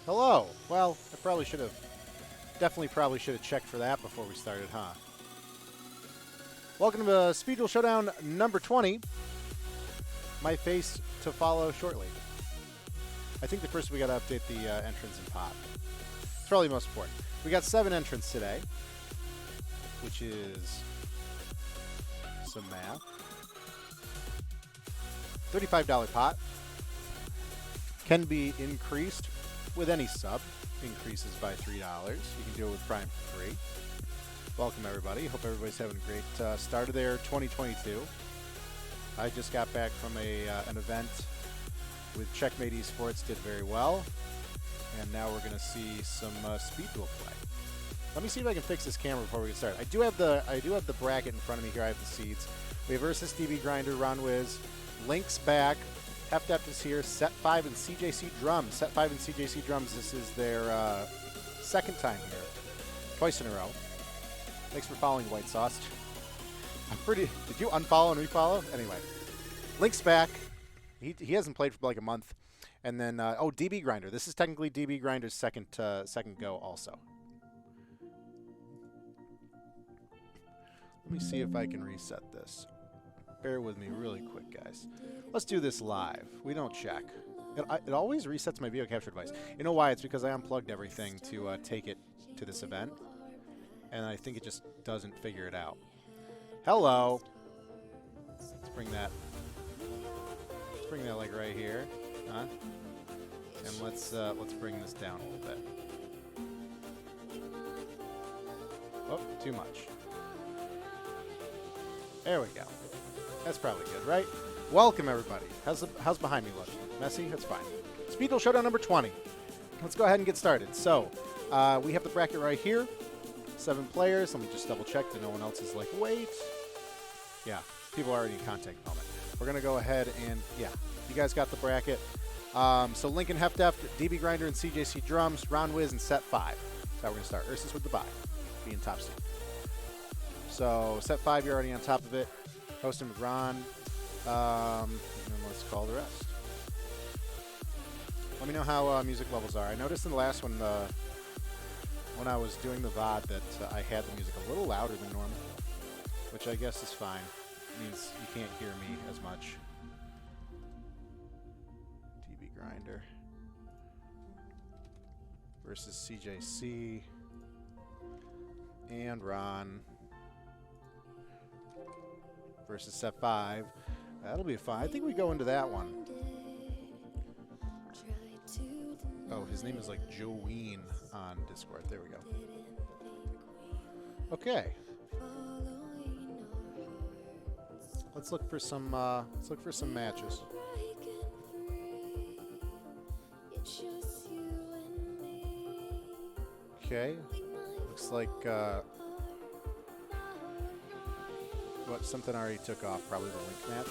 Hello. Well, I definitely probably should have checked for that before we started, huh? Welcome to Duel Showdown number 20. My face to follow shortly. I think the first we got to update the entrance and pot. It's probably most important. We got 7 entrants today, which is some math. $35 pot. Can be increased with any sub. Increases by $3. You can do it with Prime for free. Welcome, everybody. Hope everybody's having a great start of their 2022. I just got back from an event with Checkmate Esports. Did very well. And now we're going to see some speed duel play. Let me see if I can fix this camera before we get started. I do have the bracket in front of me here. I have the seeds. We have Versus DB Grinder, Ron Wiz, Link's back. Heft is here. Set 5 and CJC Drums. Set 5 and CJC Drums. This is their second time here. Twice in a row. Thanks for following, White Sauce. Did you unfollow and refollow? Anyway. Link's back. He hasn't played for like a month. And then, DB Grinder. This is technically DB Grinder's second go also. Let me see if I can reset this. Bear with me really quick, guys. Let's do this live. We don't check. It always resets my video capture device. You know why? It's because I unplugged everything to take it to this event. And I think it just doesn't figure it out. Hello. Let's bring that like right here. Huh? And let's bring this down a little bit. Oh, too much. There we go. That's probably good, right? Welcome, everybody. How's behind me looking? Messy? That's fine. Speed Duel Showdown number 20. Let's go ahead and get started. So, we have the bracket right here. 7 players. Let me just double check that no one else is like, wait. Yeah, people are already in contact moment. We're going to go ahead and, yeah, you guys got the bracket. So, Lincoln Heft, DB Grinder and CJC Drums, Ron Wiz, and Set 5. That's how we're going to start. Ursus with the bye, being top seed. So, Set 5, you're already on top of it. Hosting with Ron. And then let's call the rest. Let me know how music levels are. I noticed in the last one, when I was doing the VOD, that I had the music a little louder than normal, which I guess is fine. It means you can't hear me as much. DB Grinder versus CJC and Ron versus Set 5. That'll be fun. I think we go into that one. Oh, his name is like Joween on Discord. There we go. Okay. Let's look for some matches. Okay. Looks like something already took off, probably the Link match.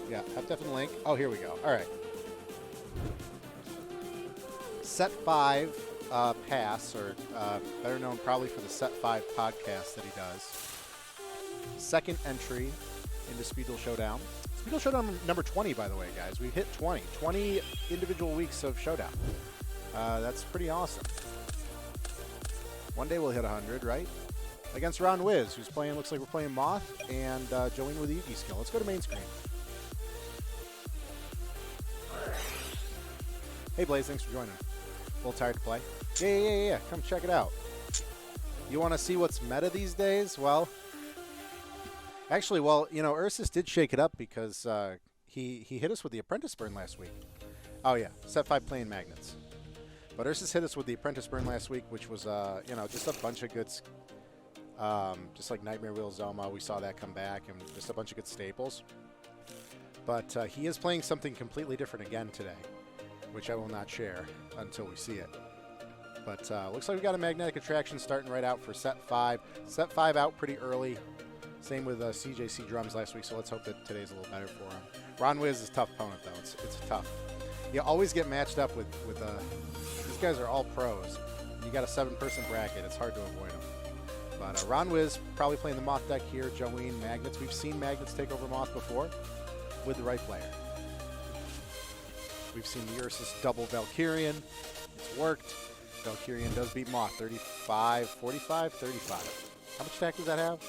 Yeah, have definitely Link. Oh, here we go. All right. Set 5 pass, or better known probably for the Set 5 podcast that he does. Second entry into Speed Duel Showdown. Speed Duel Showdown number 20, by the way, guys. We hit 20. 20 individual weeks of Showdown. That's pretty awesome. One day we'll hit 100, right? Against Ron Wiz, who's playing, looks like we're playing Moth, and Jolene with the Yuki skill. Let's go to main screen. Hey Blaze, thanks for joining. A little tired to play? Yeah. Come check it out. You want to see what's meta these days? Well, actually, Ursus did shake it up because he hit us with the Apprentice Burn last week. Oh yeah, Set 5 playing Magnets. But Ursus hit us with the Apprentice Burn last week, which was, just a bunch of good, just like Nightmare Wheel Zoma, we saw that come back, and just a bunch of good staples. But he is playing something completely different again today, which I will not share until we see it. But looks like we got a Magnetic Attraction starting right out for Set 5. Set 5 out pretty early. Same with CJC Drums last week, so let's hope that today's a little better for him. Ron Wiz is a tough opponent, though. It's tough. You always get matched up with these guys are all pros. You got a 7-person bracket. It's hard to avoid them. But Ron Wiz probably playing the Moth deck here. Jolene, Magnets. We've seen Magnets take over Moth before with the right player. We've seen the Ursus double Valkyrian. It's worked. Valkyrian does beat Moth. 35, 45, 35. How much attack does that have?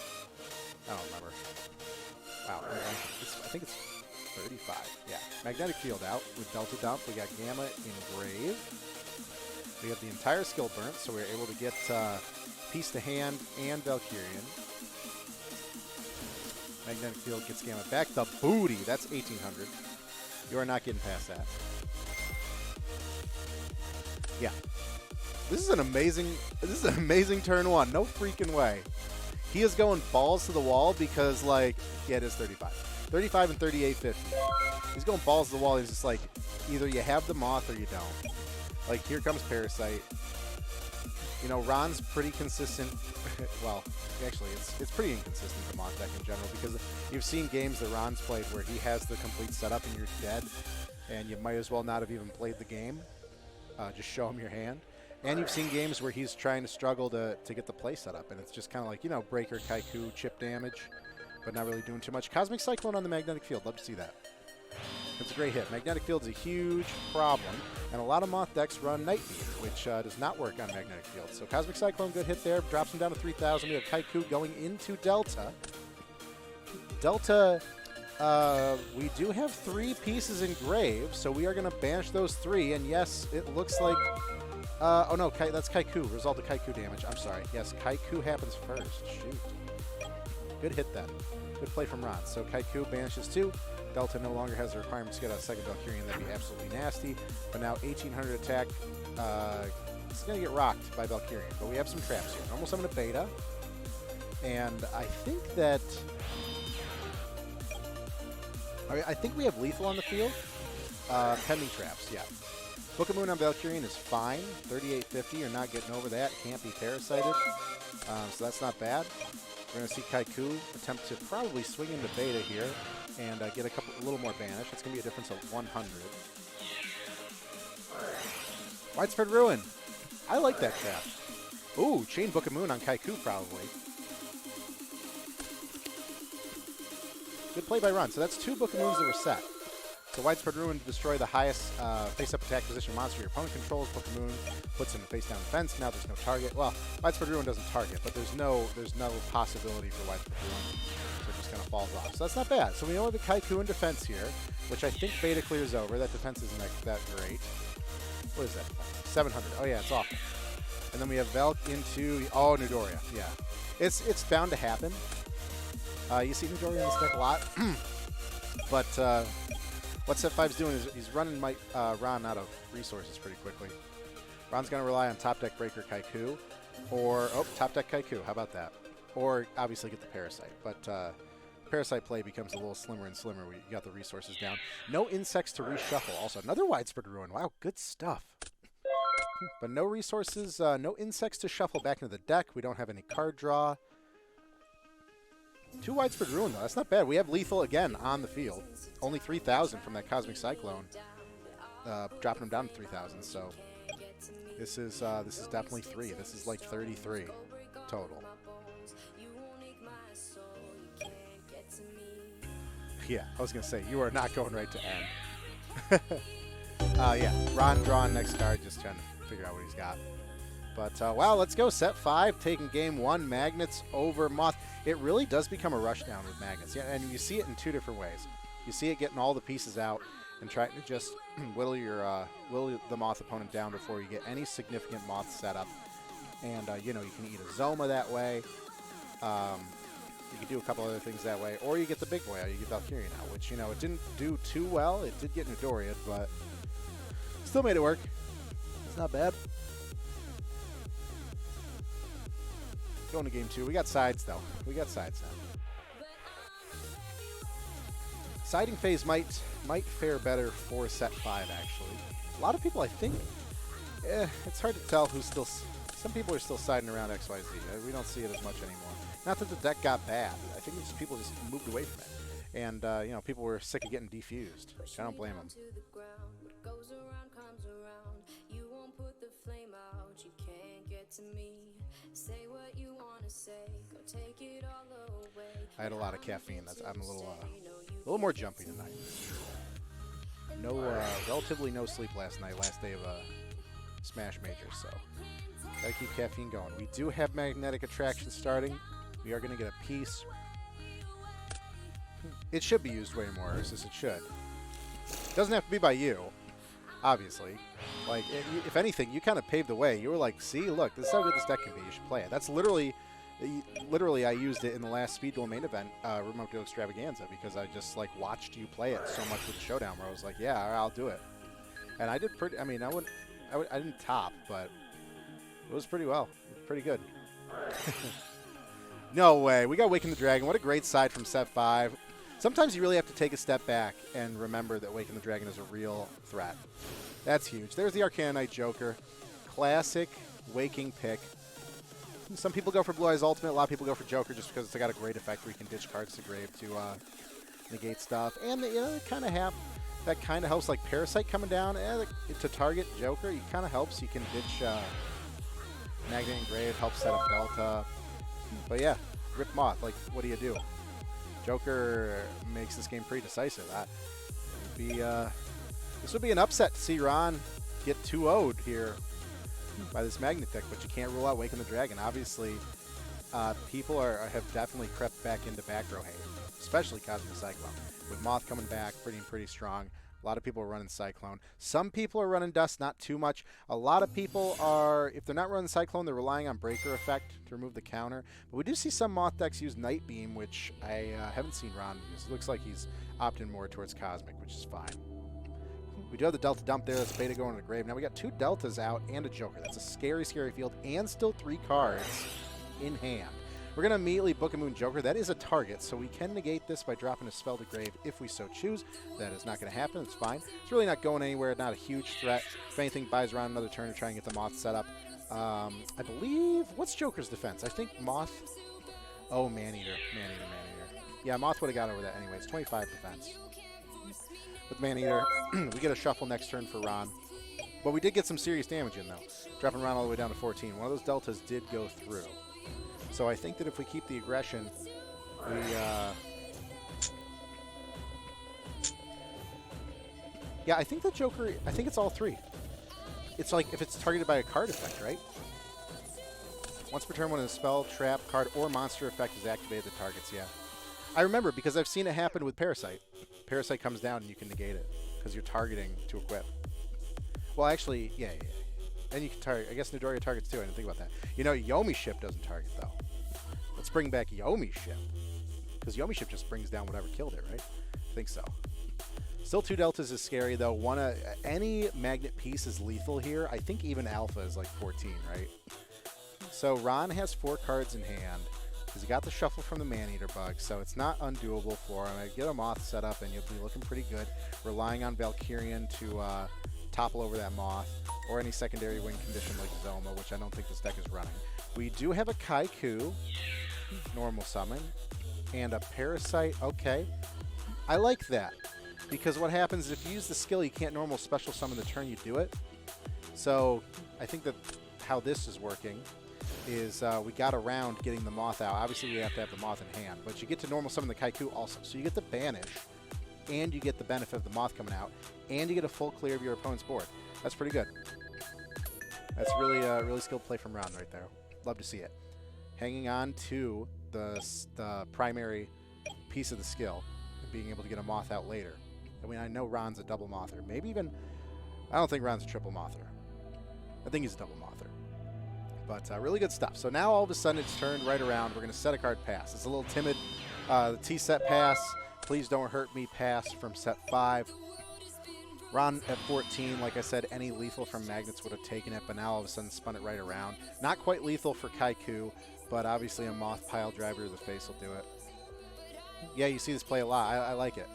I don't remember. Wow. I think it's 35. Yeah. Magnetic Field out with Delta Dump. We got Gamma Engrave. We have the entire skill burnt, so we're able to get Piece to Hand and Valkyrian. Magnetic Field gets Gamma back. The booty. That's 1800. You are not getting past that. Yeah. This is an amazing turn one. No freaking way. He is going balls to the wall because, like, yeah, it is 35. 35 and 38.50. He's going balls to the wall. He's just like, either you have the Moth or you don't. Like, here comes Parasite. You know, Ron's pretty consistent. Well, actually, it's pretty inconsistent, the Moth deck in general, because you've seen games that Ron's played where he has the complete setup and you're dead, and you might as well not have even played the game. Just show him your hand. And you've seen games where he's trying to struggle to get the play set up, and it's just kind of like, you know, Breaker, Kaiku, chip damage, but not really doing too much. Cosmic Cyclone on the Magnetic Field. Love to see that. It's a great hit. Magnetic Field's a huge problem, and a lot of Moth decks run Night Beam, which does not work on Magnetic Field. So Cosmic Cyclone, good hit there. Drops him down to 3,000. We have Kaiku going into Delta. Delta, we do have 3 pieces engraved, so we are going to banish those 3, and yes, it looks like... oh no, that's Kaiku. Result of Kaiku damage. I'm sorry. Yes, Kaiku happens first. Shoot. Good hit then. Good play from Ron. So Kaiku banishes 2. Delta no longer has the requirement to get a second Valkyrian. That'd be absolutely nasty. But now 1800 attack. It's going to get rocked by Valkyrian. But we have some traps here. Normal summon a Beta. And I think that... I think we have lethal on the field. Pending traps, yeah. Book of Moon on Valkyrian is fine. 3850, you're not getting over that. Can't be parasited. So that's not bad. We're going to see Kaiku attempt to probably swing into Beta here and get a little more banish. It's going to be a difference of 100. Widespread Ruin. I like that trap. Ooh, Chain Book of Moon on Kaiku probably. Good play by Ron. So that's 2 Book of Moons that were set. So Widespread Ruin to destroy the highest face-up attack position monster your opponent controls. Book of Moon puts him in face-down defense. Now there's no target. Well, Widespread Ruin doesn't target, but there's no possibility for Widespread Ruin. So it just kind of falls off. So that's not bad. So we know we have the Kaiku in defense here, which I think Beta clears over. That defense isn't that great. What is that? 700. Oh yeah, it's awful. And then we have Velk into Nidoria. Yeah, it's bound to happen. You see Nidoria in this deck a lot, but. What Set 5's doing is he's running Ron out of resources pretty quickly. Ron's going to rely on Top Deck Breaker Kaiku, or, Top Deck Kaiku, how about that? Or, obviously, get the Parasite. But Parasite play becomes a little slimmer and slimmer when you got the resources down. No insects to reshuffle. Also, another Widespread Ruin. Wow, good stuff. But no resources, no insects to shuffle back into the deck. We don't have any card draw. 2 Widespread Ruin, though. That's not bad. We have lethal again on the field. Only 3,000 from that Cosmic Cyclone, dropping him down to 3,000. So this is definitely 3. This is like 33 total. Yeah, I was gonna say you are not going right to end. Yeah, Ron drawing next card, just trying to figure out what he's got. But, wow, let's go. Set 5, taking game 1, Magnets over Moth. It really does become a rushdown with Magnets. Yeah, and you see it in 2 different ways. You see it getting all the pieces out and trying to just whittle the Moth opponent down before you get any significant Moth setup. And, you know, you can eat a Zoma that way. You can do a couple other things that way. Or you get the big boy out. You get Valkyrian out, which, you know, it didn't do too well. It did get Nidoria, but still made it work. It's not bad. Going to game 2. We got sides, though. We got sides now. Siding phase might fare better for set 5, actually. A lot of people, I think, it's hard to tell who's still... Some people are still siding around XYZ. We don't see it as much anymore. Not that the deck got bad. I think it's just people just moved away from it. And, you know, people were sick of getting defused. I don't blame them. I had a lot of caffeine. I'm a little more jumpy tonight. relatively no sleep last night, last day of Smash Major, so gotta keep caffeine going. We do have Magnetic Attraction starting. We are gonna get a piece. It should be used way more, Ursus. It should. Doesn't have to be by you, obviously. Like, if anything, you kind of paved the way. You were like, see, look, this is how good this deck can be. You should play it. That's literally, I used it in the last Speed Duel main event, Remote Duel Extravaganza, because I just, like, watched you play it so much with the Showdown, where I was like, yeah, I'll do it. And I did pretty, I mean, I didn't top, but it was pretty well. Pretty good. No way. We got Waken the Dragon. What a great side from set 5. Sometimes you really have to take a step back and remember that Waken the Dragon is a real threat. That's huge. There's the Arcana Knight Joker. Classic Waking pick. Some people go for Blue Eyes Ultimate. A lot of people go for Joker just because it's got a great effect where you can ditch cards to grave to negate stuff. And, you know, that kind of helps, like Parasite coming down to target Joker. It kind of helps. You can ditch Magnet and Grave, helps set up Delta. But yeah, Rip Moth. Like, what do you do? Joker makes this game pretty decisive. This would be an upset to see Ron get 2-0'd here by this Magnet deck, but you can't rule out Waken the Dragon. Obviously, people have definitely crept back into back row hate, especially Cosmic Cyclone. With Moth coming back pretty strong. A lot of people are running Cyclone. Some people are running Dust, not too much. A lot of people are, if they're not running Cyclone, they're relying on Breaker Effect to remove the counter. But we do see some Moth decks use Night Beam, which I haven't seen Ron use. It looks like he's opting more towards Cosmic, which is fine. We do have the Delta Dump there. That's Beta going to the grave. Now we got 2 Deltas out and a Joker. That's a scary field, and still 3 cards in hand. We're going to immediately book a Moon Joker. That is a target, so we can negate this by dropping a spell to grave if we so choose. That is not going to happen. It's fine. It's really not going anywhere. Not a huge threat. If anything, buys around another turn to try and get the Moth set up. I believe... What's Joker's defense? I think Moth... Oh, Maneater. Maneater. Yeah, Moth would have got over that anyways. 25 defense. With Maneater, we get a shuffle next turn for Ron. But we did get some serious damage in, though. Dropping Ron all the way down to 14. One of those Deltas did go through. So I think that if we keep the aggression, we... Yeah, I think the Joker... I think it's all 3. It's like if it's targeted by a card effect, right? Once per turn when a spell, trap, card, or monster effect is activated, the targets, yeah. I remember because I've seen it happen with Parasite. Parasite comes down and you can negate it because you're targeting to equip. Well, actually, yeah. And you can target, I guess Nidoria targets too. I didn't think about that. You know, Yomi Ship doesn't target though. Let's bring back Yomi Ship. Because Yomi Ship just brings down whatever killed it, right? I think so. Still 2 Deltas is scary though. Any Magnet piece is lethal here. I think even Alpha is like 14, right? So Ron has 4 cards in hand. Because he got the shuffle from the Maneater bug, so it's not undoable for him. I get a Moth set up and you'll be looking pretty good. Relying on Valkyrian to topple over that Moth, or any secondary win condition like Zoma, which I don't think this deck is running. We do have a Kaiku, normal summon, and a Parasite. Okay, I like that, because what happens is if you use the skill, you can't normal special summon the turn you do it. So I think that how this is working is we got around getting the Moth out. Obviously, we have to have the Moth in hand, but you get to normal summon the Kaiku also. So you get the Banish, and you get the benefit of the Moth coming out, and you get a full clear of your opponent's board. That's pretty good. That's really skilled play from Ron right there. Love to see it. Hanging on to the primary piece of the skill, and being able to get a Moth out later. I mean, I know Ron's a double Mother. Maybe even... I don't think Ron's a triple Mother. I think he's a double Mother. But really good stuff. So now all of a sudden it's turned right around. We're going to set a card pass. It's a little timid. The T-set pass. Please don't hurt me pass from set 5. Ron at 14, like I said, any lethal from Magnets would have taken it, but now all of a sudden spun it right around. Not quite lethal for Kaiku, but obviously a Moth pile driver to the face will do it. Yeah, you see this play a lot. I like it.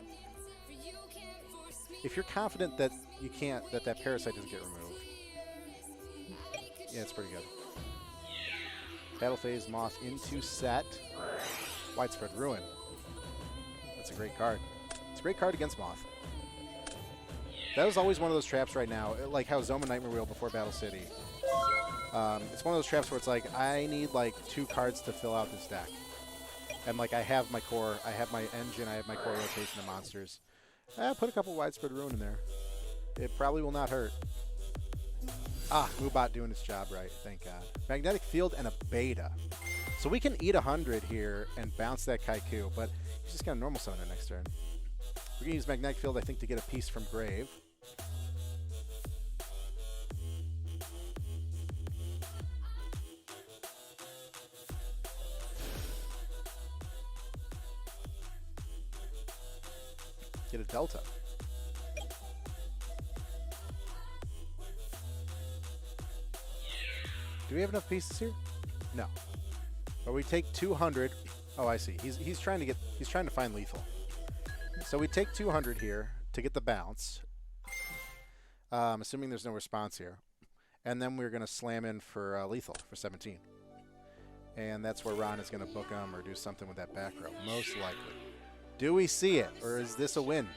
If you're confident that you can't, that Parasite doesn't get removed. Yeah, it's pretty good. Battle Phase Moth into set. Widespread Ruin. That's a great card. It's a great card against Moth. That was always one of those traps right now, like how Zoma Nightmare Wheel before Battle City. It's one of those traps where it's like, I need like 2 cards to fill out this deck. And like I have my core, I have my engine, I have my core rotation of monsters. Put a couple widespread ruin in there. It probably will not hurt. Ah, Moobot doing its job right. Thank God. Magnetic Field and a Beta. So we can eat 100 here and bounce that Kaiku, but he's just going to normal summon it next turn. We're going to use Magnetic Field, I think, to get a piece from Grave. Get a Delta. Do we have enough pieces here? No. But we take 200. Oh, I see. He's trying to find lethal. So we take 200 here to get the bounce. Assuming there's no response here. And then we're going to slam in for lethal for 17. And that's where Ron is going to book him or do something with that back row. Most likely. Do we see it? Or is this a win?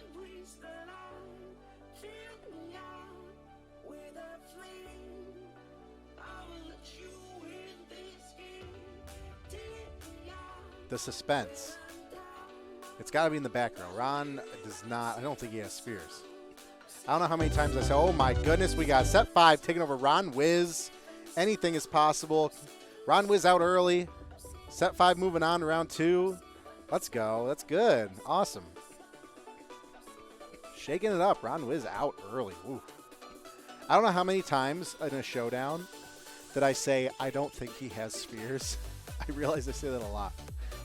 The suspense. It's got to be in the back row. Ron does not. I don't think he has spheres. I don't know how many times I said, oh my goodness, we got set 5 taking over Ron Wiz. Anything is possible. Ron Wiz out early. Set 5 moving on to round 2. Let's go. That's good. Awesome. Shaking it up. Ron Wiz out early. Ooh. I don't know how many times in a showdown that I say, I don't think he has spheres. I realize I say that a lot.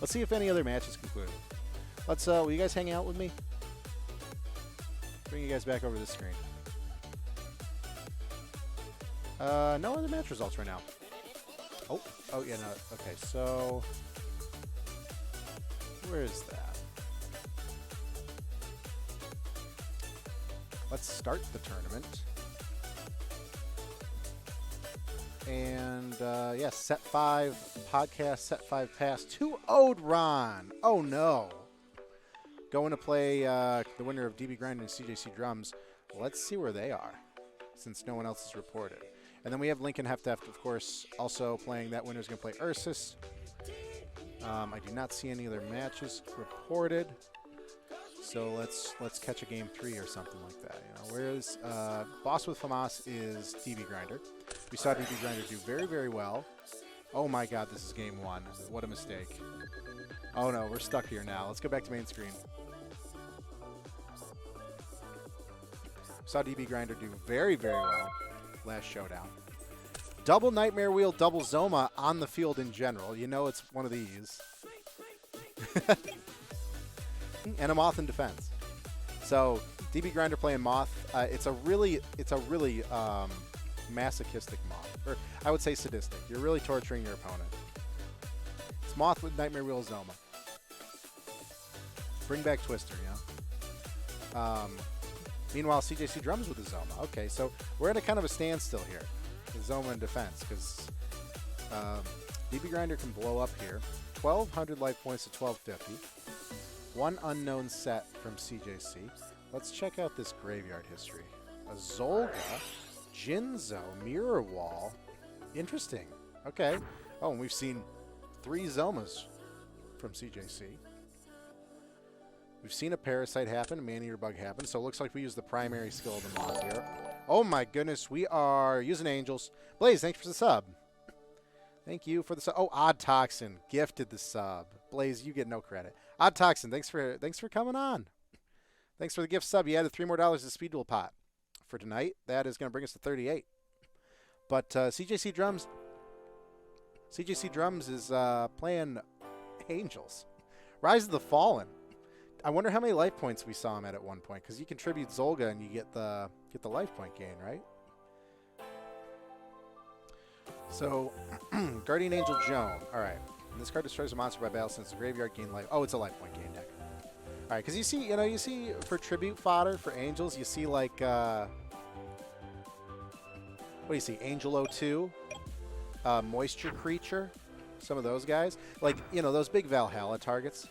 Let's see if any other matches conclude. Let's, will you guys hang out with me? Bring you guys back over this screen. No other match results right now. Oh, yeah, no. Okay, so where is that? Let's start the tournament. And, yeah, set 5 podcast, set 5 pass. 2-0'd Ron. Oh, no. Going to play the winner of DB Grinder and CJC Drums. Let's see where they are, since no one else is reported. And then we have Lincoln Heft, of course, also playing. That winner is going to play Ursus. I do not see any other matches reported. So let's catch a game 3 or something like that. You know, whereas Boss with Famas is DB Grinder. We saw DB Grinder do very, very well. Oh my God, this is game 1. What a mistake. Oh no, we're stuck here now. Let's go back to main screen. Saw DB Grinder do very, very well last showdown. Double Nightmare Wheel, double Zoma on the field in general. You know it's one of these. And a Moth in defense. So DB Grinder playing Moth. It's a really masochistic Moth, or I would say sadistic. You're really torturing your opponent. It's Moth with Nightmare Wheel Zoma. Bring back Twister, you know. Meanwhile, CJC Drums with the Zoma. Okay, so we're at a kind of a standstill here. The Zoma in defense, because DB Grinder can blow up here. 1,200 life points to 1,250. One unknown set from CJC. Let's check out this graveyard history. A Zolga, Jinzo, Mirror Wall. Interesting. Okay. Oh, and we've seen 3 Zomas from CJC. We've seen a Parasite happen, a Man-Eater Bug happen, so it looks like we use the primary skill of the Moth here. Oh my goodness, we are using Angels. Blaze, thanks for the sub. Thank you for the sub. Oh, Odd Toxin gifted the sub. Blaze, you get no credit. Odd Toxin, thanks for coming on. Thanks for the gift sub. You added $3 more to the Speed Duel pot for tonight. That is going to bring us to 38. But CJC Drums is playing Angels. Rise of the Fallen. I wonder how many life points we saw him at one point, because you contribute Zolga and you get the life point gain, right? So, Guardian Angel Joan. All right. And this card destroys a monster by battle since the graveyard gain life. Oh, it's a life point gain deck. All right, because you see for tribute fodder for Angels, you see like what do you see? Angel 02, Moisture Creature, some of those guys, like those big Valhalla targets.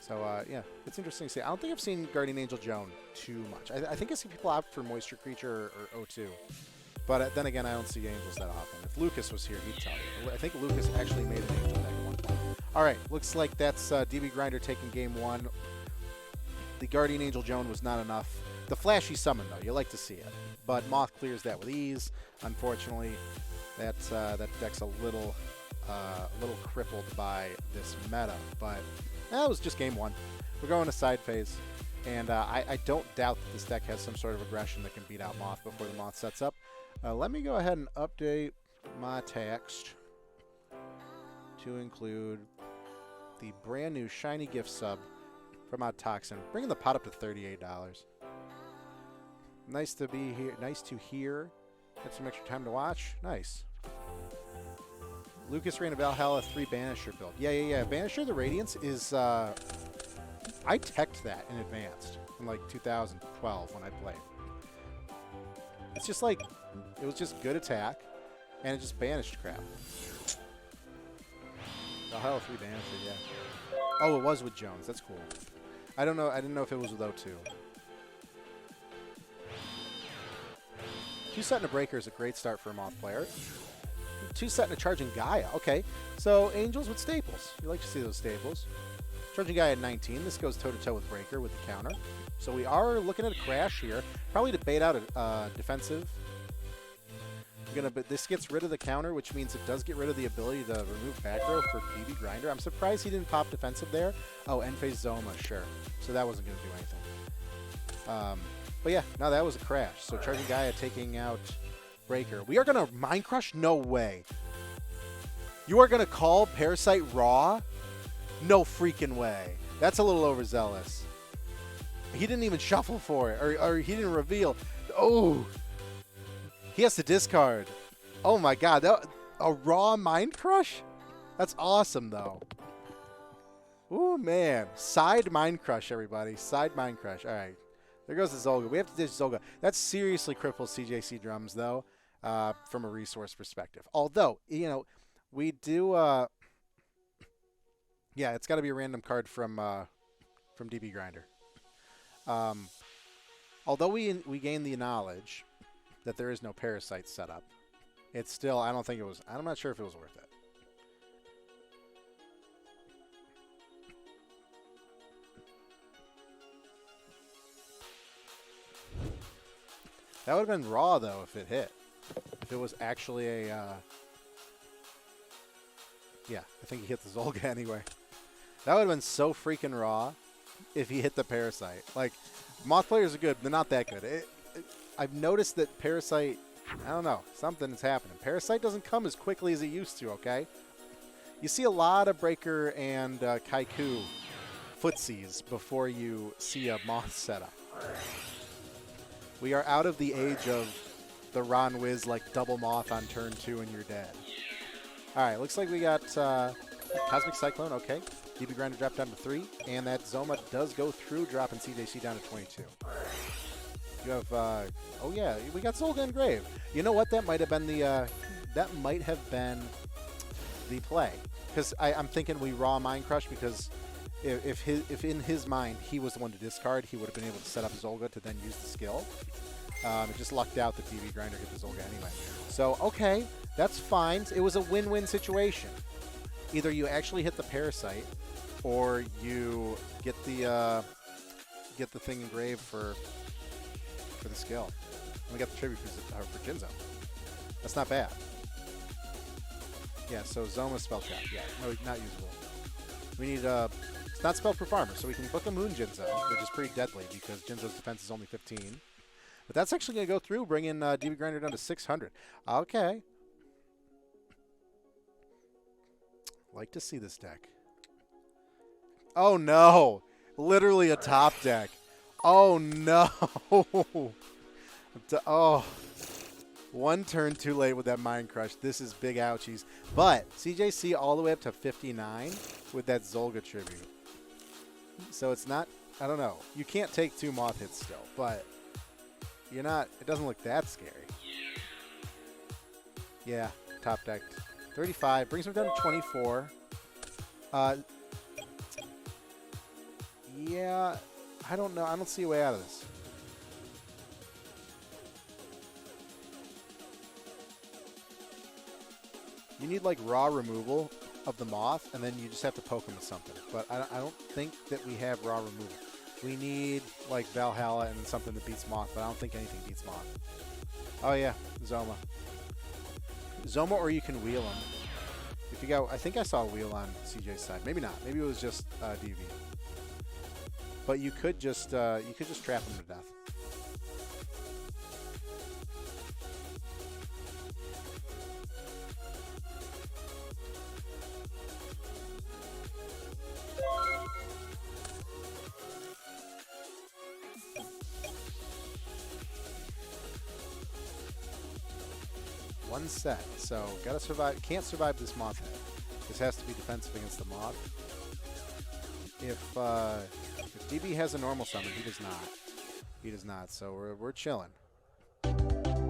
So, yeah, it's interesting to see. I don't think I've seen Guardian Angel Joan too much. I think I see people opt for Moisture Creature or O2. But then again, I don't see Angels that often. If Lucas was here, he'd tell you. I think Lucas actually made an Angel deck at one point. All right, looks like that's DB Grinder taking game 1. the Guardian Angel Joan was not enough. The flashy summon, though, you like to see it. But Moth clears that with ease. Unfortunately, that deck's a little crippled by this meta. But that was just game one. We're going to side phase. And I don't doubt that this deck has some sort of aggression that can beat out Moth before the Moth sets up. Let me go ahead and update my text to include the brand new shiny gift sub from Toxin, bringing the pot up to $38. Nice to be here. Nice to hear. Had some extra time to watch. Nice. Lucas Reign of Valhalla 3 Banisher build. Yeah. Banisher the Radiance is... I teched that in Advanced in like 2012 when I played. It's just like... It was just good attack, and it just banished crap. Valhalla 3 Banisher, yeah. Oh, it was with Jones. That's cool. I don't know. I didn't know if it was with O2. 2-set and a Breaker is a great start for a Moth player. 2-set and a Charging Gaia. Okay, so Angels with staples. You like to see those staples. Charging Gaia at 19. This goes toe-to-toe with Breaker with the counter. So we are looking at a crash here. Probably to bait out a defensive. This gets rid of the counter, which means it does get rid of the ability to remove back row for DB Grinder. I'm surprised he didn't pop defensive there. Oh, end phase Zoma, sure. So that wasn't going to do anything. But yeah, no, that was a crash. So Charging Gaia taking out Breaker. We are going to Mind Crush? No way. You are going to call Parasite raw? No freaking way. That's a little overzealous. He didn't even shuffle for it, or he didn't reveal. Oh, he has to discard. Oh my god, a raw Mind Crush? That's awesome, though. Ooh, man. Side Mind Crush, everybody. Side Mind Crush. All right. There goes the Zolga. We have to ditch Zolga. That seriously cripples CJC drums, though, from a resource perspective. Although, you know, we do... yeah, it's got to be a random card from DB Grinder. Although we gain the knowledge that there is no Parasite setup, it's still, I don't think it was, I'm not sure if it was worth it. That would have been raw, though, if it hit. If it was actually a, yeah, I think he hit the Zolga anyway. That would have been so freaking raw if he hit the Parasite. Like, Moth players are good, they're not that good. I've noticed that Parasite, I don't know, something is happening. Parasite doesn't come as quickly as it used to, okay? You see a lot of Breaker and Kaiku footsies before you see a Moth setup. We are out of the age of the Ron Wiz, like, double Moth on turn 2 and you're dead. All right, looks like we got Cosmic Cyclone, okay. DB Grinder dropped down to 3, and that Zoma does go through, dropping CJC down to 22. You have, oh yeah, we got Zolga Engrave. You know what? That might have been the play. Because I'm thinking we raw Mind Crush, because if in his mind he was the one to discard, he would have been able to set up Zolga to then use the skill. It just lucked out that DB Grinder hit the Zolga anyway. So, okay, that's fine. It was a win-win situation. Either you actually hit the Parasite, or you get the thing engraved for the skill. And we got the tribute for Jinzo. That's not bad. Yeah, so Zoma spell trap. Yeah, no, not usable. We need it's not spell proof armor, so we can book a Moon Jinzo, which is pretty deadly because Jinzo's defense is only 15. But that's actually going to go through, bringing DB Grinder down to 600. Okay. Like to see this deck. Oh no! Literally a top deck. Oh no! Oh. One turn too late with that Mind Crush. This is big ouchies. But CJC all the way up to 59 with that Zolga tribute. So it's not, I don't know. You can't take 2 Moth hits still, but you're not, it doesn't look that scary. Yeah, top deck. 35, brings him down to 24. Yeah, I don't know. I don't see a way out of this. You need like raw removal of the Moth, and then you just have to poke him with something. But I don't think that we have raw removal. We need, like, Valhalla and something that beats Moth, but I don't think anything beats Moth. Oh, yeah, Zoma. Zoma, or you can wheel him. If you go, I think I saw a wheel on CJ's side. Maybe not. Maybe it was just DV. But you could just trap him to death. One set, so gotta survive. Can't survive this Moth head. This has to be defensive against the Moth. If DB has a normal summon, he does not. He does not. So we're chilling.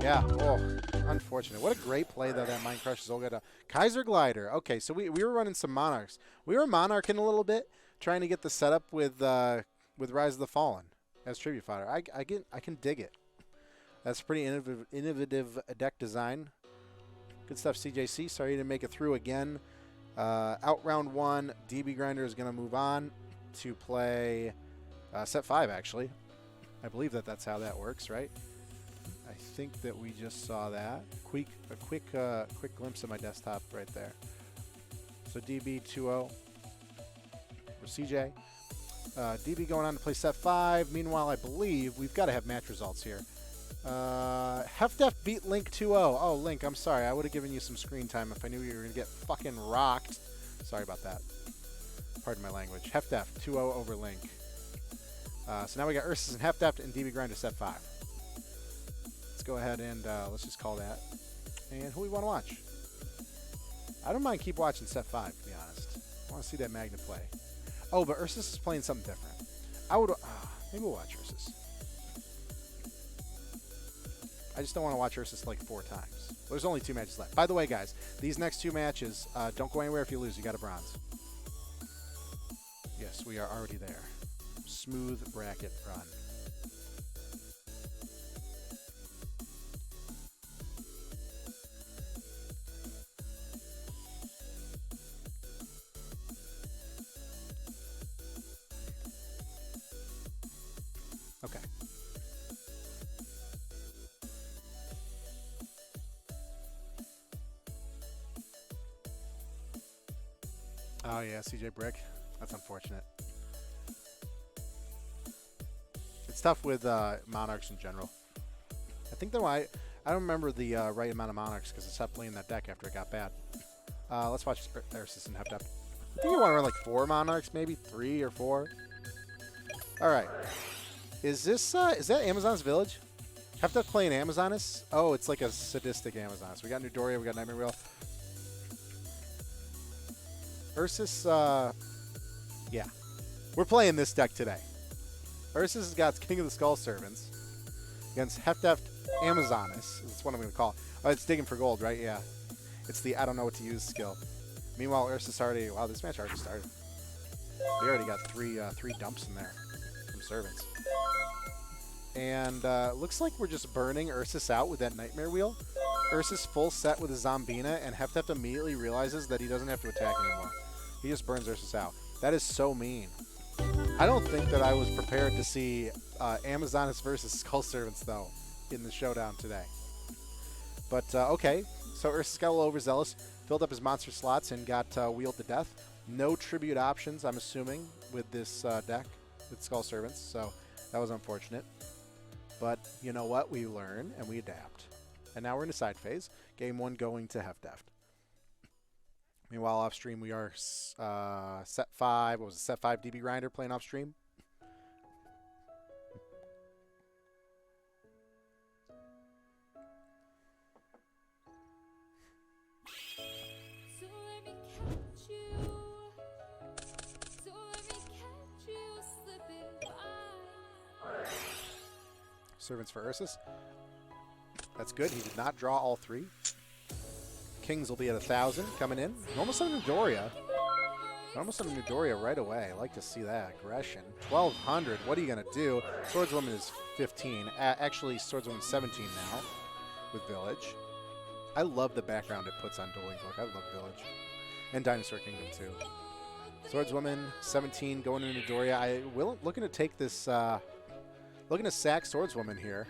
Yeah. Oh, unfortunate. What a great play though. That Mind Crush is all good. Kaiser Glider. Okay, so we were running some Monarchs. We were Monarching a little bit, trying to get the setup with Rise of the Fallen as tribute fodder. I can dig it. That's pretty innovative deck design. Good stuff, CJC. Sorry you didn't make it through again. Out round 1, DB Grinder is going to move on to play set 5, actually. I believe that's how that works, right? I think that we just saw that. A quick glimpse of my desktop right there. So DB 2-0 for CJ. DB going on to play set 5. Meanwhile, I believe we've got to have match results here. Hef beat Link 2-0. Oh, Link, I'm sorry. I would have given you some screen time if I knew you were going to get fucking rocked. Sorry about that. Pardon my language. Hef 2-0 over Link. So now we got Ursus and Hef and DB Grinder set 5. Let's go ahead and let's just call that. And who we want to watch? I don't mind keep watching set 5, to be honest. I want to see that Magna play. Oh, but Ursus is playing something different. I would... maybe we'll watch Ursus. I just don't want to watch Ursus like 4 times. There's only 2 matches left. By the way, guys, these next 2 matches, don't go anywhere if you lose. You got a bronze. Yes, we are already there. Smooth bracket run. Okay. Oh, yeah, CJ Brick. That's unfortunate. It's tough with Monarchs in general. I think, though, I don't remember the right amount of Monarchs because I stopped playing that deck after it got bad. Let's watch Ursus and Hef. I think you want to run like 4 Monarchs, maybe 3 or 4. All right. Is this is that Amazon's Village? Hef playing Amazoness? Oh, it's like a sadistic Amazoness. We got Newdoria, we got Nightmare Wheel. Ursus, yeah. We're playing this deck today. Ursus has got King of the Skull Servants against Hef Amazoness. That's what I'm going to call it. Oh, it's digging for gold, right? Yeah. It's the I don't know what to use skill. Meanwhile, Ursus already... Wow, this match already started. We already got three dumps in there from Servants. And looks like we're just burning Ursus out with that Nightmare Wheel. Ursus full set with a Zombina, and Hef immediately realizes that he doesn't have to attack anymore. He just burns Ursus out. That is so mean. I don't think that I was prepared to see Amazoness versus Skull Servants, though, in the showdown today. But, okay. So Ursus got a little overzealous, filled up his monster slots, and got wheeled to death. No tribute options, I'm assuming, with this deck, with Skull Servants, so that was unfortunate. But you know what? We learn, and we adapt. And now we're in a side phase. Game 1 going to Hef. Meanwhile, off stream, we are set 5. What was it? Set 5 DB Grinder playing off stream. Servants for Ursus. That's good. He did not draw all 3. Kings will be at 1,000 coming in. Normal summon Newdoria. Normal summon Newdoria right away. I like to see that. Aggression. 1,200. What are you going to do? Swordswoman is 15. Actually, Swordswoman's 17 now with Village. I love the background it puts on Dueling Book. I love Village. And Dinosaur Kingdom, too. Swordswoman, 17, going into Doria. Looking to take this, looking to sack Swordswoman here.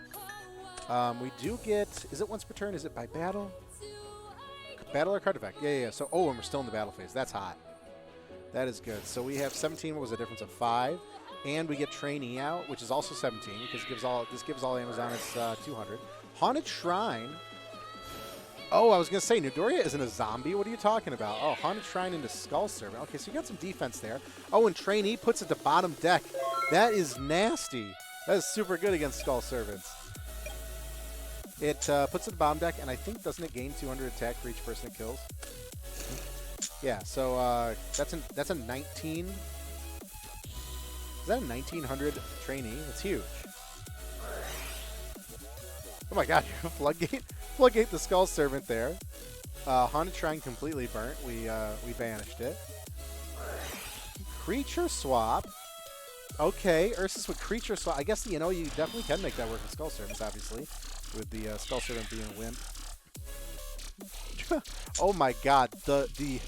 We do get, is it once per turn? Is it by battle? Battle or card effect? Yeah. So, oh, and we're still in the battle phase. That's hot. That is good. So we have 17. What was the difference of 5? And we get Trainee out, which is also 17, because this gives all Amazonas 200. Haunted Shrine. Oh, I was going to say, Nidoria isn't a zombie. What are you talking about? Oh, Haunted Shrine into Skull Servant. Okay, so you got some defense there. Oh, and Trainee puts it to bottom deck. That is nasty. That is super good against Skull Servants. It puts it to bottom deck, and I think, doesn't it gain 200 attack for each person it kills? Yeah, so that's a 19. Is that a 1900 Trainee? That's huge. Oh my god, Floodgate the Skull Servant there. Haunted Shrine completely burnt. We banished it. Creature Swap. Okay, Ursus with Creature Swap. I guess, you definitely can make that work with Skull Servants, obviously, with the Skull Servant being a wimp. Oh my god, the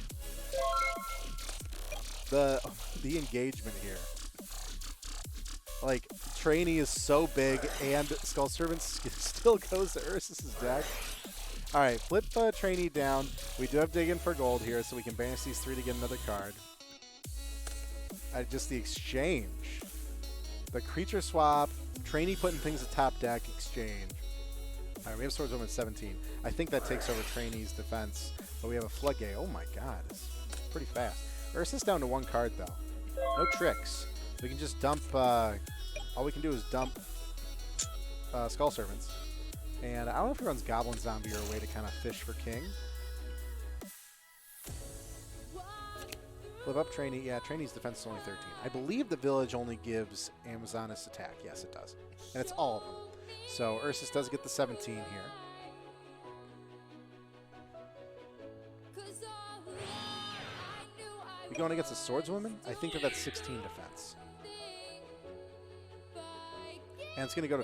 engagement here. Like, Trainee is so big, and Skull Servant still goes to Ursus's deck. All right, flip Trainee down. We do have Dig In for gold here, so we can banish these 3 to get another card. Just the exchange. The Creature Swap, Trainee putting things at top deck, exchange. All right, we have Swordswoman at 17. I think that takes over Trainee's defense, but we have a Floodgate. Oh my god, it's pretty fast. Ursus down to 1 card, though. No tricks. We can just dump, all we can do is dump Skull Servants. And I don't know if he runs Goblin Zombie or a way to kind of fish for King. Flip up Trainee. Yeah, Trainee's defense is only 13. I believe the village only gives Amazonas attack. Yes, it does. And it's all of them. So Ursus does get the 17 here. We going against a Swordswoman? I think that's 16 defense. And it's gonna go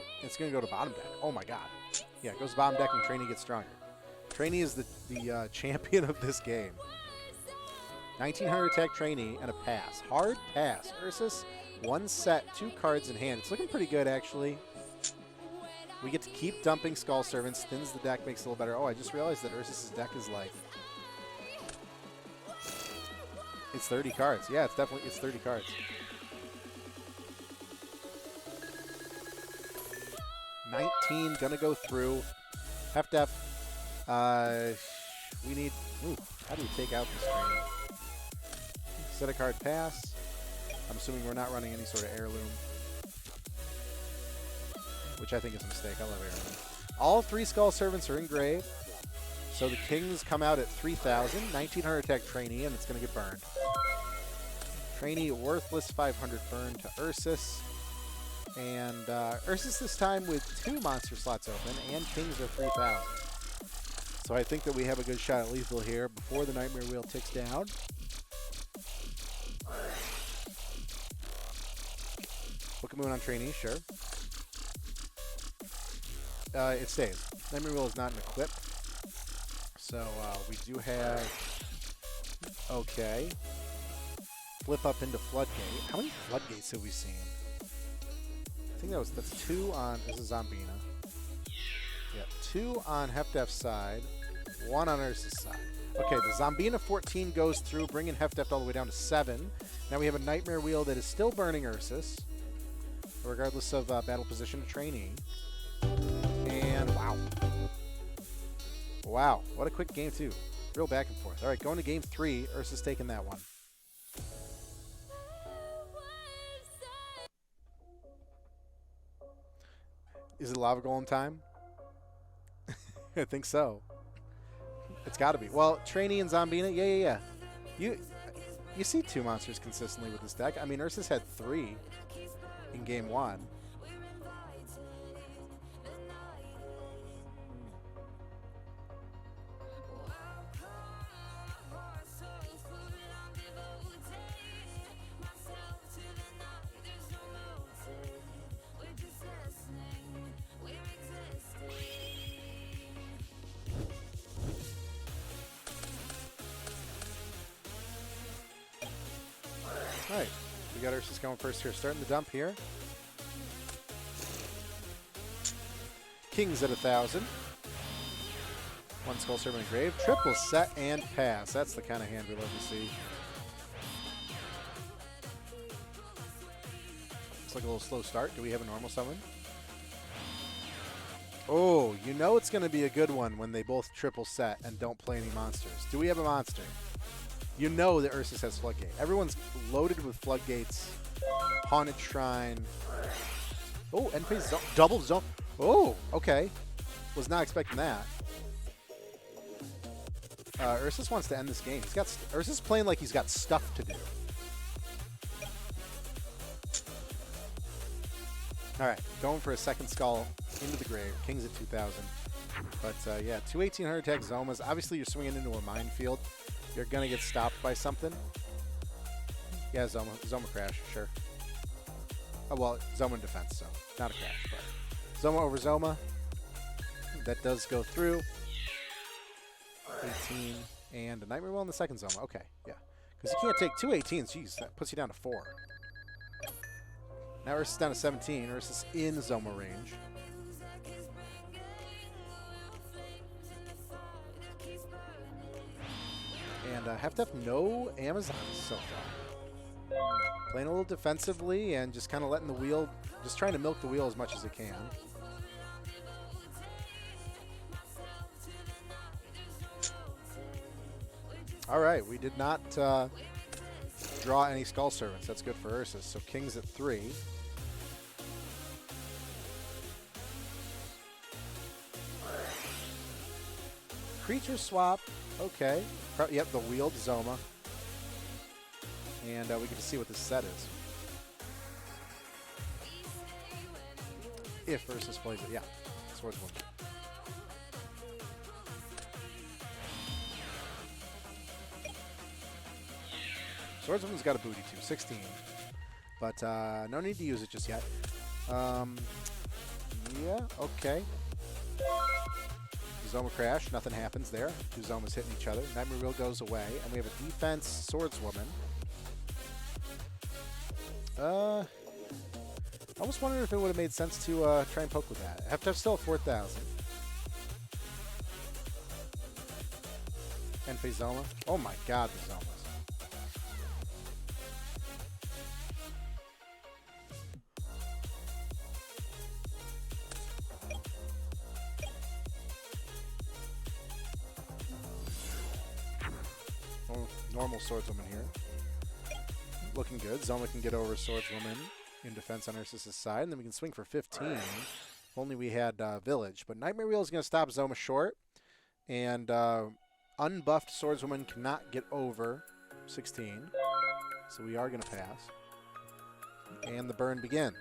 to bottom deck. Oh my god. Yeah, it goes to bottom deck and Trainee gets stronger. Trainee is the champion of this game. 1900 attack Trainee and a pass. Hard pass. Ursus, 1 set, 2 cards in hand. It's looking pretty good, actually. We get to keep dumping Skull Servants. Thins the deck, makes it a little better. Oh, I just realized that Ursus's deck is like... It's 30 cards. Yeah, it's 30 cards. $19, gonna go through. Hef. We need... Ooh, how do we take out this Trainee? Set a card pass. I'm assuming we're not running any sort of heirloom. Which I think is a mistake. I love heirloom. All 3 Skull Servants are engraved. So the Kings come out at 3,000. 1900 attack Trainee, and it's going to get burned. Trainee, worthless 500 burn to Ursus. And Ursus this time with 2 monster slots open, and Kings are 3,000. So I think that we have a good shot at lethal here before the Nightmare Wheel ticks down. Book a Moon on Trainee, sure. It stays. Nightmare Wheel is not an equip. So we do have... Okay. Flip up into Floodgate. How many Floodgates have we seen? I think that's 2 on... This is Zombina. Yeah, 2 on Hef-Def's side. 1 on Ursus' side. Okay, the Zombina 14 goes through, bringing Hef-Def all the way down to 7. Now we have a Nightmare Wheel that is still burning Ursus, regardless of battle position to Trainee. And wow. Wow, what a quick game, too. Real back and forth. All right, going to game 3. Ursus taking that one. Is it Lava Golem time? I think so. It's got to be. Well, Trainee and Zombina, yeah. You see 2 monsters consistently with this deck. I mean, Ursus had 3 in game 1. We got Ursus going first here. Starting the dump here. Kings at 1,000. One Skull Servant Grave. Triple set and pass. That's the kind of hand we love to see. Looks like a little slow start. Do we have a normal summon? Oh, you know it's going to be a good one when they both triple set and don't play any monsters. Do we have a monster? You know that Ursus has Floodgate. Everyone's loaded with Floodgates. Haunted Shrine. Oh, end phase double zone. Oh, okay. Was not expecting that. Ursus wants to end this game. Ursus playing like he's got stuff to do. All right, going for a second skull into the grave. Kings at 2,000. But yeah, 2 1,800 attack Zomas. Obviously, you're swinging into a minefield. You're going to get stopped by something. Yeah, Zoma crash, sure. Oh, well, Zoma in defense, so not a crash. But Zoma over Zoma. That does go through. 18 and a Nightmare Wheel in the second Zoma. Okay, yeah. Because you can't take 2 18s. Jeez, that puts you down to 4. Now Ursus down to 17. Ursus in Zoma range. And have to have no Amazons so far. Playing a little defensively and just kind of letting the wheel, just trying to milk the wheel as much as it can. All right, we did not draw any Skull Servants. That's good for Ursus. So Kings at 3. Creature swap. Okay. Yep, the wheeled Zoma. And we get to see what this set is. If Ursus plays it. Yeah. Swordswoman. Swordswoman's got a booty too. 16. But no need to use it just yet. Yeah, okay. Zoma crash, nothing happens there. 2 Zomas hitting each other. Nightmare Wheel goes away, and we have a defense Swordswoman. I was wondering if it would have made sense to try and poke with that. I have to have still 4,000. End phase Zoma. Oh my god, the Zomas. Normal Swordswoman here. Looking good. Zoma can get over Swordswoman in defense on Ursus' side, and then we can swing for 15. If only we had Village. But Nightmare Wheel is going to stop Zoma short, and unbuffed Swordswoman cannot get over 16. So we are going to pass. And the burn begins.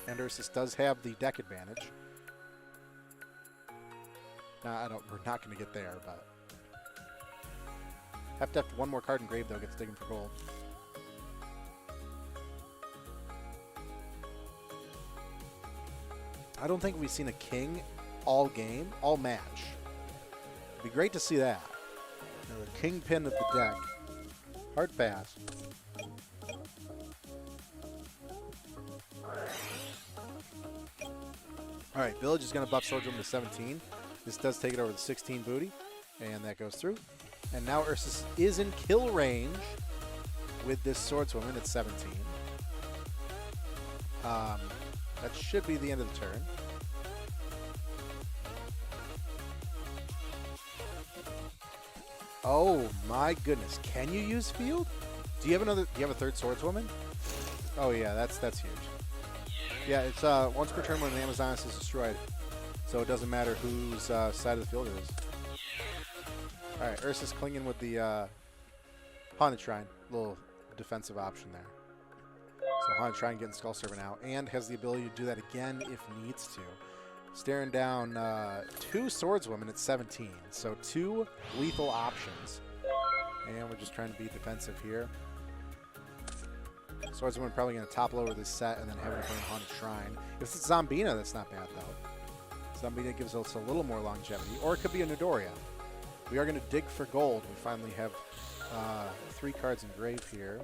And Ursus does have the deck advantage. Now, we're not going to get there, but have to have one more card in grave, though. Gets digging for gold. I don't think we've seen a king all game, all match. It'd be great to see that. You know, the kingpin of the deck. Hard pass. All right, Village is going to buff Swordswoman to 17. This does take it over the 16 booty, and that goes through. And now Ursus is in kill range with this Swordswoman at 17. That should be the end of the turn. Oh my goodness! Can you use field? Do you have another? Do you have a third Swordswoman? Oh yeah, that's huge. Yeah, it's once per turn when an Amazon is destroyed, so it doesn't matter whose side of the field it is. All right, Ursus clinging with the Haunted Shrine, little defensive option there. So Haunted Shrine getting Skull Servant out, and has the ability to do that again if needs to. Staring down 2 Swordswomen at 17, so 2 lethal options. And we're just trying to be defensive here. Swordswoman probably going to topple over this set and then having to play Haunted Shrine. If it's Zombina, that's not bad, though. Zombina gives us a little more longevity, or it could be a Nidoria. We are going to dig for gold. We finally have 3 cards in grave here.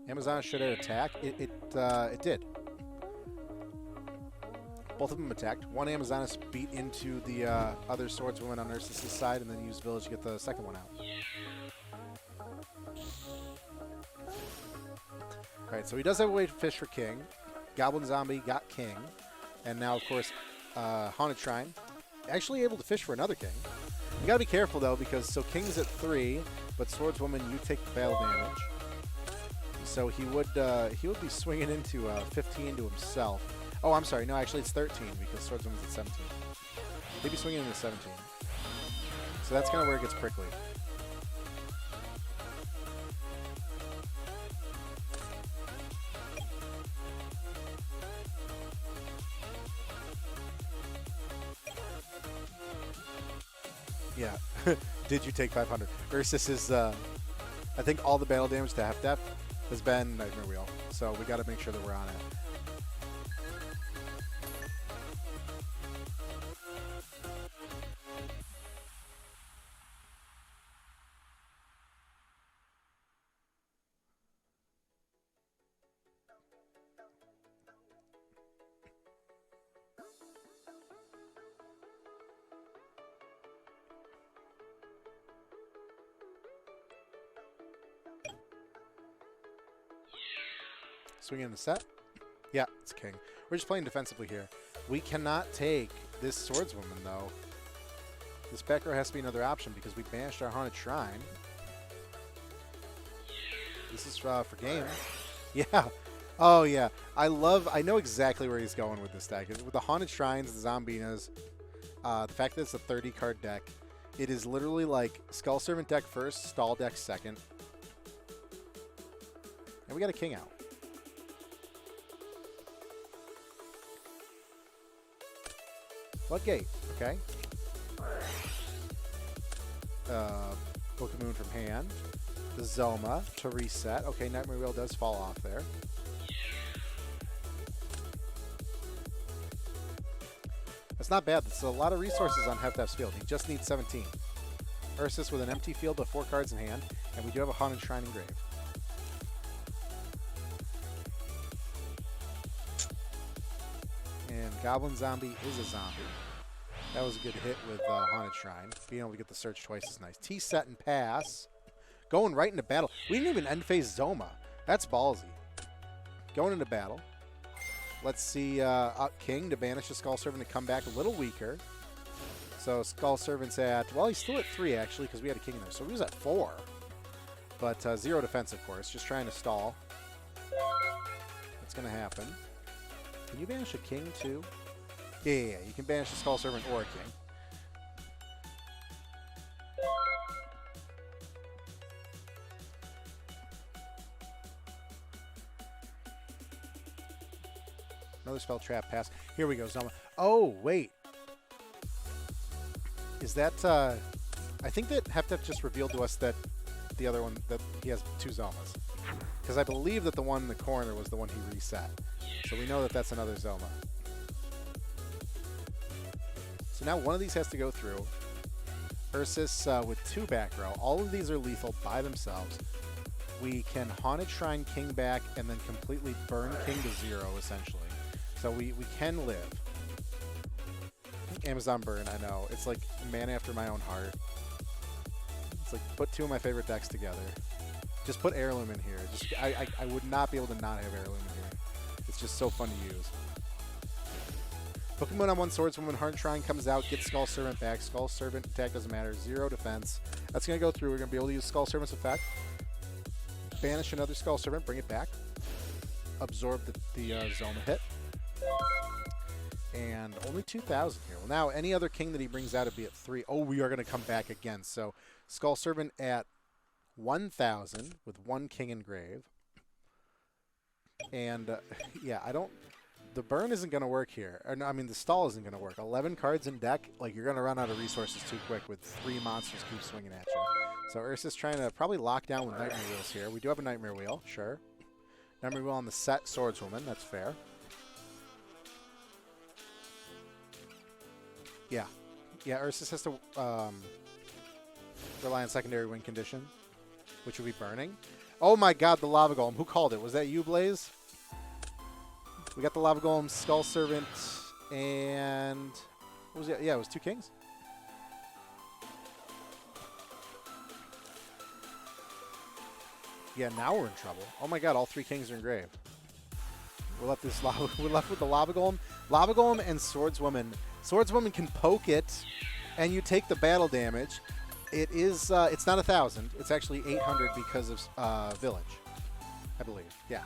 Amazon should it attack? It did. Both of them attacked. One Amazoness beat into the other swordswoman on Ursus' side and then used Village to get the second one out. Alright, so he does have a way to fish for King. Goblin Zombie got King. And now, of course, Haunted Shrine. Actually able to fish for another King. You gotta be careful, though, because so King's at 3, but Swordswoman, you take the battle damage. So he would be swinging into 15 to himself. Oh, I'm sorry. No, actually, it's 13 because Swordswoman's at 17. He'd be swinging into 17. So that's kind of where it gets prickly. Yeah. Did you take 500? Ursus is, I think all the battle damage to Hef has been Nightmare Wheel. So we got to make sure that we're on it. Swing in the set. Yeah, it's King. We're just playing defensively here. We cannot take this Swordswoman, though. This back row has to be another option because we banished our Haunted Shrine. This is for game. Yeah. Oh, yeah. I know exactly where he's going with this deck. With the Haunted Shrines, the Zombinas, the fact that it's a 30-card deck, it is literally like Skull Servant deck first, Stall deck second. And we got a King out. Floodgate, okay. Book of Moon from hand. The Zoma to reset. Okay, Nightmare Wheel does fall off there. That's not bad. That's a lot of resources on Heftef's field. He just needs 17. Ursus with an empty field of 4 cards in hand, and we do have a Haunted Shrine engraved. And Goblin Zombie is a zombie. That was a good hit with Haunted Shrine. Being able to get the search twice is nice. T-set and pass. Going right into battle. We didn't even end phase Zoma. That's ballsy. Going into battle. Let's see King to banish the Skull Servant to come back a little weaker. So Skull Servant's at, well, he's still at 3 actually because we had a King in there. So he was at 4. But 0 defense, of course. Just trying to stall. What's going to happen? Can you banish a King too? Yeah. You can banish a Skull Servant or a King. Another spell trap pass. Here we go, Zoma. Oh, wait. Is that, I think that Heftef just revealed to us that the other one, that he has 2 Zomas. Because I believe that the one in the corner was the one he reset. So we know that that's another Zoma. So now one of these has to go through. Ursus with 2 back row. All of these are lethal by themselves. We can Haunted Shrine King back and then completely burn King to 0, essentially. So we can live. Amazon Burn, I know. It's like man after my own heart. It's like put 2 of my favorite decks together. Just put Heirloom in here. Just I would not be able to not have Heirloom in here. It's just so fun to use. Book of Moon on 1 Swordswoman. Haunted Shrine comes out, gets Skull Servant back. Skull Servant attack doesn't matter. 0 defense. That's going to go through. We're going to be able to use Skull Servant's effect. Banish another Skull Servant. Bring it back. Absorb the Zoma hit. And only 2,000 here. Well, now any other King that he brings out would be at 3. Oh, we are going to come back again. So Skull Servant at 1,000 with 1 King engraved. And yeah, the burn isn't going to work here. Or, no, I mean, the stall isn't going to work. 11 cards in deck, like you're going to run out of resources too quick with 3 monsters keep swinging at you. So Ursus trying to probably lock down with Nightmare Wheels here. We do have a Nightmare Wheel, sure. Nightmare Wheel on the set Swordswoman, that's fair. Yeah, Ursus has to rely on secondary win condition, which would be burning. Oh my god, the Lava Golem. Who called it? Was that you, Blaze? We got the Lava Golem, Skull Servant, and... What was it? Yeah, it was 2 kings. Yeah, now we're in trouble. Oh my god, all 3 kings are engraved. We're left with the Lava Golem. Lava Golem and Swordswoman. Swordswoman can poke it, and you take the battle damage. It is, it's not 1,000. It's actually 800 because of Village, I believe. Yeah.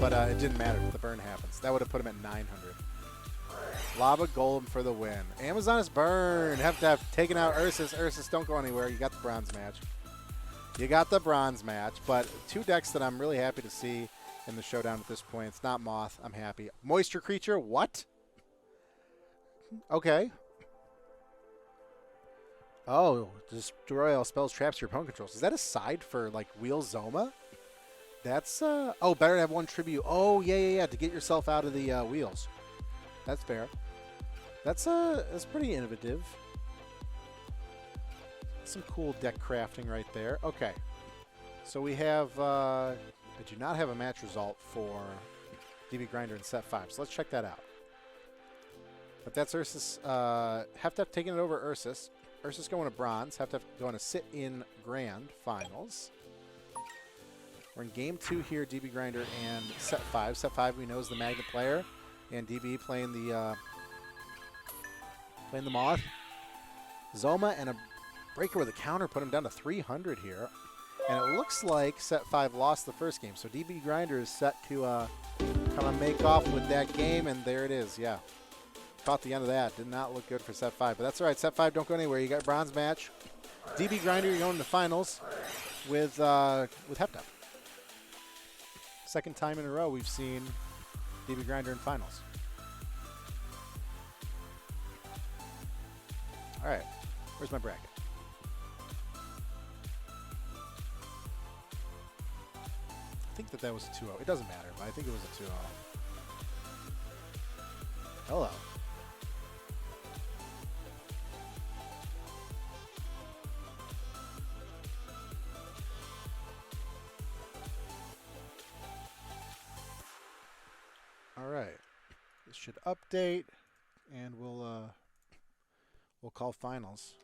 But it didn't matter if the burn happens. That would have put him at 900. Lava Golem for the win. Amazoness burn. Have to have taken out Ursus. Ursus, don't go anywhere. You got the bronze match. You got the bronze match, but 2 decks that I'm really happy to see in the showdown at this point. It's not Moth. I'm happy. Moisture Creature. What? Okay. Oh, destroy all spells, traps your opponent controls. Is that a side for, like, Wheel Zoma? That's, oh, better to have 1 tribute. Oh, yeah, to get yourself out of the wheels. That's fair. That's pretty innovative. Some cool deck crafting right there. Okay. So we have, I do not have a match result for DB Grinder in set 5. So let's check that out. But that's Ursus, have to have taken it over Ursus. Ursus going to bronze. Have to going to sit in grand finals. We're in game 2 here, DB Grinder and set 5. Set 5 we know is the Magnet player. And DB playing the Moth. Zoma and a Breaker with a counter put him down to 300 here. And it looks like set 5 lost the first game. So DB Grinder is set to kind of make off with that game. And there it is, yeah. Caught the end of that. Did not look good for set 5. But that's all right. Set 5, don't go anywhere. You got bronze match. DB Grinder, you're going to the finals with Hepta. Second time in a row we've seen DB Grinder in finals. All right. Where's my bracket? I think that was a 2-0. It doesn't matter, but I think it was a 2-0. Hello. All right. This should update, and we'll call finals.